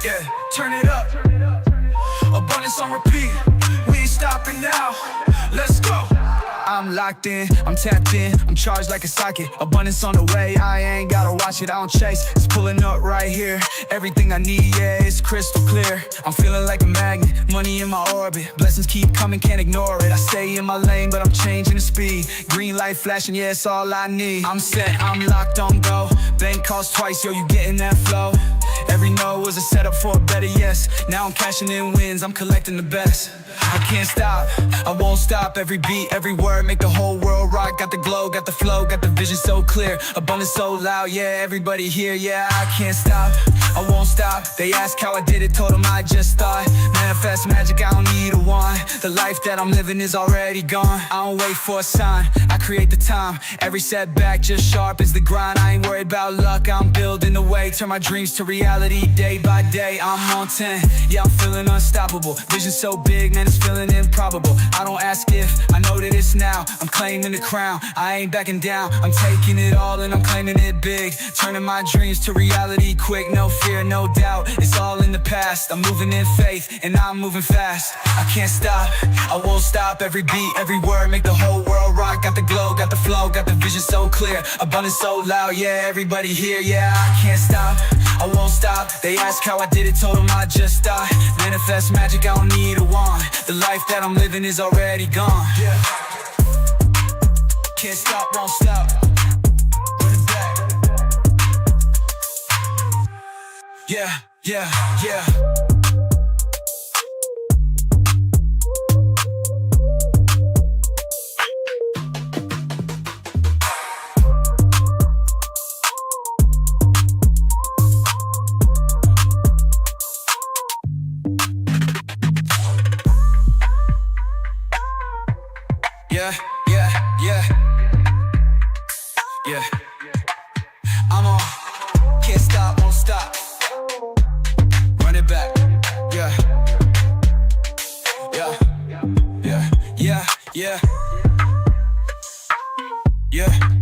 Yeah, turn it up. Abundance on repeat. We ain't stopping now. Let's go. I'm locked in, I'm tapped in, I'm charged like a socket. Abundance on the way, I ain't gotta watch it, I don't chase. It's pulling up right here. Everything I need, yeah, it's crystal clear. I'm feeling like a magnet, money in my orbit. Blessings keep coming, can't ignore it. I stay in my lane, but I'm changing the speed. Green light flashing, yeah, it's all I need. I'm set, I'm locked on go. Bank calls twice, yo, you getting that flow. Every no was a setup for a better yes. Now I'm cashing in wins, I'm collecting the best. I can't stop, I won't stop. Every beat, every word, make the whole world rock. Got the glow, got the flow, got the vision so clear. Abundance so loud, yeah, everybody here, yeah. I can't stop, I won't stop. They ask how I did it, told them I just thought. Manifest magic, I don't need a wand. The life that I'm living is already gone. I don't wait for a sign, I create the time. Every setback just sharp as the grind. I ain't worried about luck, I'm building the way. Turn my dreams to reality day by day. I'm on 10, yeah, I'm feeling unstoppable. Vision so big, man, it's feeling improbable. I don't ask if, I know that it's now. I'm claiming the crown, I ain't backing down. I'm taking it all and I'm claiming it big. Turning my dreams to reality quick. No fear, no doubt, it's all in the past. I'm moving in faith and I'm moving fast. I can't stop, I won't stop. Every beat, every word, make the whole world rock. Got the glow, got the flow, got the vision so clear. Abundance so loud, yeah, everybody here, yeah. I can't stop, I won't stop. They ask how I did it, told them I just thought. Manifest magic, I don't need a wand. The life that I'm living is already gone. Yeah. Can't stop, won't stop. Run it back. Yeah, yeah, yeah. Yeah, yeah, yeah, yeah. I'm on, can't stop, won't stop. Run it back, yeah, yeah, yeah, yeah, yeah, yeah.